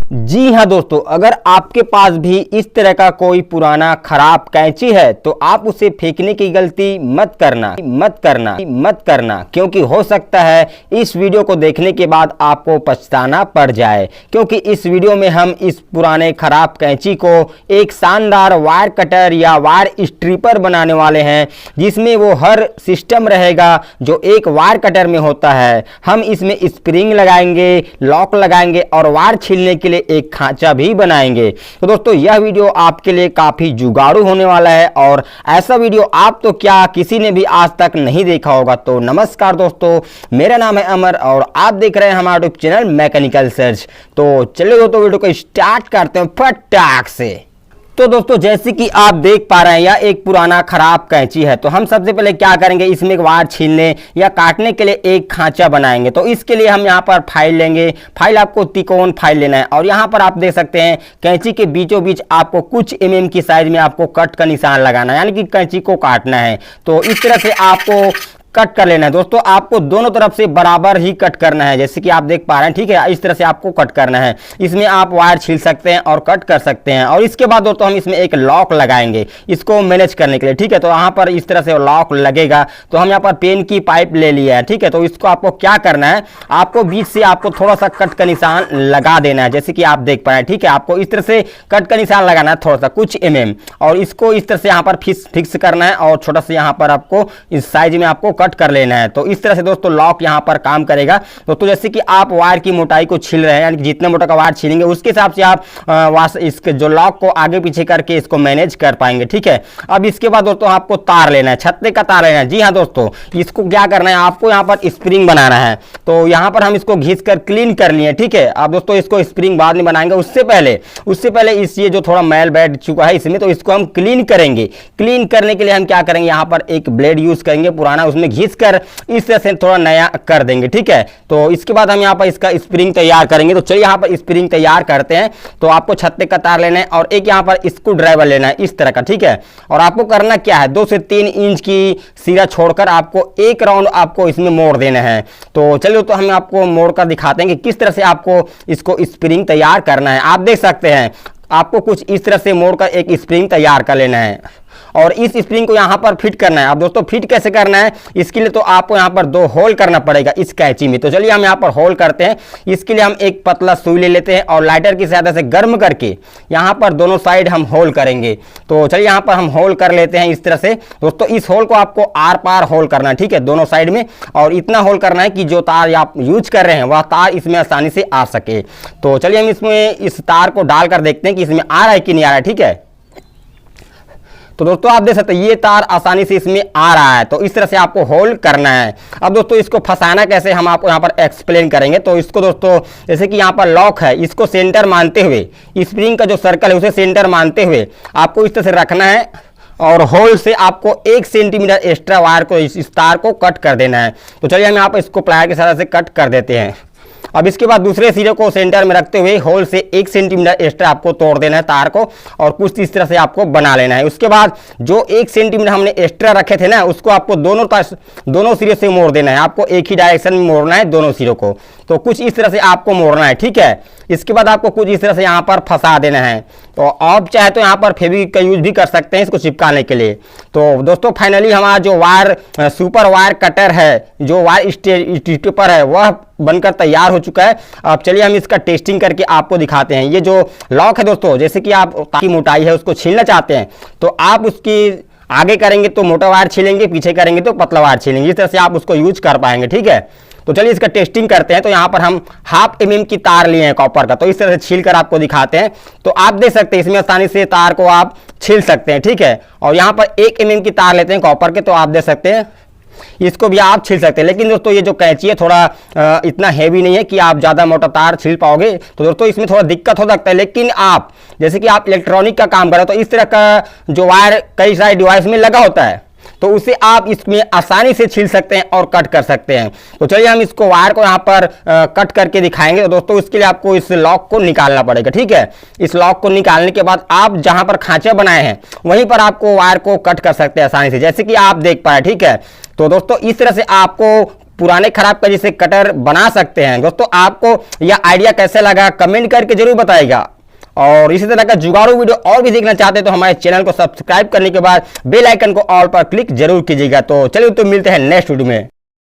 जी हाँ दोस्तों, अगर आपके पास भी इस तरह का कोई पुराना खराब कैंची है तो आप उसे फेंकने की गलती मत करना क्योंकि हो सकता है इस वीडियो को देखने के बाद आपको पछताना पड़ जाए। क्योंकि इस वीडियो में हम इस पुराने खराब कैंची को एक शानदार वायर कटर या वायर स्ट्रिपर बनाने वाले हैं, जिसमें वो हर सिस्टम रहेगा जो एक वायर कटर में होता है। हम इसमें स्प्रिंग लगाएंगे, लॉक लगाएंगे और वायर छीलने के लिए एक खांचा भी बनाएंगे। तो दोस्तों यह वीडियो आपके लिए काफी जुगाड़ू होने वाला है और ऐसा वीडियो आप तो क्या किसी ने भी आज तक नहीं देखा होगा। तो नमस्कार दोस्तों, मेरा नाम है अमर और आप देख रहे हैं हमारा यूट्यूब चैनल मैकेनिकल सर्च। तो चलिए दोस्तों वीडियो को स्टार्ट करते हैं फटाक से। तो दोस्तों जैसे कि आप देख पा रहे हैं यह एक पुराना खराब कैंची है। तो हम सबसे पहले क्या करेंगे, इसमें एक वायर छीलने या काटने के लिए एक खांचा बनाएंगे। तो इसके लिए हम यहाँ पर फाइल लेंगे। फाइल आपको त्रिकोण फाइल लेना है और यहाँ पर आप देख सकते हैं कैंची के बीचों बीच आपको कुछ mm की साइज में आपको कट का निशान लगाना है, यानी कि कैंची को काटना है। तो इस तरह से आपको कट कर लेना है। दोस्तों आपको दोनों तरफ से बराबर ही कट करना है, जैसे कि आप देख पा रहे हैं। ठीक है, इस तरह से आपको कट करना है। इसमें आप वायर छील सकते हैं और कट कर सकते हैं। और इसके बाद दोस्तों हम इसमें एक लॉक लगाएंगे इसको मैनेज करने के लिए। ठीक है, तो यहाँ पर इस तरह से लॉक लगेगा। तो हम यहाँ पर पेन की पाइप ले लिया है। ठीक है, तो इसको आपको क्या करना है, आपको बीच से आपको थोड़ा सा कट का निशान लगा देना है, जैसे कि आप देख पा रहे हैं। ठीक है, आपको इस तरह से कट का निशान लगाना है थोड़ा सा कुछ mm, और इसको इस तरह से यहाँ पर फिक्स करना है और छोटा सा यहाँ पर आपको इस साइज में आपको कट कर लेना है। तो इस तरह से दोस्तों लॉक यहां पर काम करेगा। दोस्तों जैसे कि आप वायर की मोटाई को छील रहे हैं, यानी जितने मोटा का वायर छीलेंगे उसके हिसाब से आप इसके जो लॉक को आगे पीछे करके इसको मैनेज कर पाएंगे। ठीक है, अब इसके बाद दोस्तों आपको तार लेना है, छत्ते का तार लेना है। जी हाँ दोस्तों, इसको क्या करना है, आपको यहाँ पर स्प्रिंग बनाना है। तो यहाँ पर हम इसको घिस कर क्लीन कर लिए। ठीक है, अब दोस्तों इसको स्प्रिंग बाद में बनाएंगे, उससे पहले इस ये जो थोड़ा मैल बैठ चुका है इसमें, तो इसको हम क्लीन करेंगे। क्लीन करने के लिए हम क्या करेंगे, यहाँ पर एक ब्लेड यूज करेंगे पुराना, उसमें घिस कर इस तरह से थोड़ा नया कर देंगे। ठीक है, तो इसके बाद हम यहाँ पर इसका स्प्रिंग तैयार करेंगे। तो चलिए यहाँ पर स्प्रिंग तैयार करते हैं। तो आपको छत्ते का तार लेना है और एक यहाँ पर स्क्रू ड्राइवर लेना है इस तरह का। ठीक है, और आपको करना क्या है, 2 से 3 इंच की सिरा छोड़कर आपको एक राउंड आपको इसमें मोड़ देना है। तो चलिए तो हम आपको मोड़ कर दिखाते हैं कि किस तरह से आपको इसको स्प्रिंग तैयार करना है। आप देख सकते हैं आपको कुछ इस तरह से मोड़कर एक स्प्रिंग तैयार कर लेना है और इस स्प्रिंग को यहाँ पर फिट करना है। अब दोस्तों फिट कैसे करना है, इसके लिए तो आपको यहाँ पर 2 होल करना पड़ेगा इस कैंची में। तो चलिए हम यहाँ पर होल करते हैं। इसके लिए हम एक पतला सुई ले लेते हैं और लाइटर की सहायता से गर्म करके यहाँ पर दोनों साइड हम होल करेंगे। तो चलिए यहाँ पर हम होल कर लेते हैं इस तरह से। दोस्तों इस होल को आपको आर पार होल करना है। ठीक है, दोनों साइड में, और इतना होल करना है कि जो तार आप यूज कर रहे हैं वह तार इसमें आसानी से आ सके। तो चलिए हम इसमें इस तार को डालकर देखते हैं कि इसमें आ रहा है कि नहीं आ रहा है। ठीक है, तो दोस्तों आप देख सकते हैं ये तार आसानी से इसमें आ रहा है। तो इस तरह से आपको होल्ड करना है। अब दोस्तों इसको फंसाना कैसे हम आपको यहाँ पर एक्सप्लेन करेंगे। तो इसको दोस्तों जैसे कि यहाँ पर लॉक है, इसको सेंटर मानते हुए, स्प्रिंग का जो सर्कल है उसे सेंटर मानते हुए आपको इस तरह से रखना है और होल से आपको 1 सेंटीमीटर एक्स्ट्रा वायर को इस तार को कट कर देना है। तो चलिए हम यहाँ पर इसको प्लायर की सहायता से कट कर देते हैं। अब इसके बाद दूसरे सिरे को सेंटर में रखते हुए होल से 1 सेंटीमीटर एक्स्ट्रा आपको तोड़ देना है तार को और कुछ इस तरह से आपको बना लेना है। उसके बाद जो 1 सेंटीमीटर हमने एक्स्ट्रा रखे थे ना, उसको आपको दोनों सिरे से मोड़ देना है। आपको एक ही डायरेक्शन में मोड़ना है दोनों सिरों को। तो कुछ इस तरह से आपको मोड़ना है। ठीक है, इसके बाद आपको कुछ इस तरह से यहाँ पर फंसा देना है। तो आप चाहे तो यहाँ पर फेविक्विक का यूज भी कर सकते हैं इसको चिपकाने के लिए। तो दोस्तों फाइनली हमारा जो वायर सुपर वायर कटर है, जो वायर स्ट्रिपर है, वह बनकर तैयार हो चुका है। अब चलिए हम इसका टेस्टिंग करके आपको दिखाते हैं। ये जो लॉक है दोस्तों, जैसे कि आप तार की मोटाई है उसको छीलना चाहते हैं तो आप उसकी आगे करेंगे तो मोटा वायर छीलेंगे, पीछे करेंगे तो पतला वायर छीलेंगे। इस तरह से आप उसको यूज कर पाएंगे। ठीक है, तो चलिए इसका टेस्टिंग करते हैं। तो यहाँ पर हम 1/2 mm की तार लिए हैं कॉपर का। तो इस तरह से छील कर आपको दिखाते हैं। तो आप देख सकते हैं इसमें आसानी से तार को आप छील सकते हैं। ठीक है, और यहाँ पर 1 mm की तार लेते हैं कॉपर के। तो आप देख सकते हैं इसको भी आप छील सकते हैं। लेकिन दोस्तों ये जो कैंची है थोड़ा इतना हैवी नहीं है कि आप ज़्यादा मोटा तार छील पाओगे। तो दोस्तों इसमें थोड़ा दिक्कत हो सकता है। लेकिन आप जैसे कि आप इलेक्ट्रॉनिक का काम करें तो इस तरह का जो वायर कई सारे डिवाइस में लगा होता है तो उसे आप इसमें आसानी से छील सकते हैं और कट कर सकते हैं। तो चलिए हम इसको वायर को यहाँ पर कट करके दिखाएंगे। तो दोस्तों इसके लिए आपको इस लॉक को निकालना पड़ेगा। ठीक है, इस लॉक को निकालने के बाद आप जहां पर खांचे बनाए हैं वहीं पर आपको वायर को कट कर सकते हैं आसानी से, जैसे कि आप देख पाए। ठीक है, तो दोस्तों इस तरह से आपको पुराने खराब कैंची से कटर बना सकते हैं। दोस्तों आपको यह आइडिया कैसे लगा कमेंट करके जरूर बताइएगा। और इसी तरह का जुगाड़ू वीडियो और भी देखना चाहते हैं तो हमारे चैनल को सब्सक्राइब करने के बाद बेल आइकन को ऑल पर क्लिक जरूर कीजिएगा। तो चलिए तो मिलते हैं नेक्स्ट वीडियो में।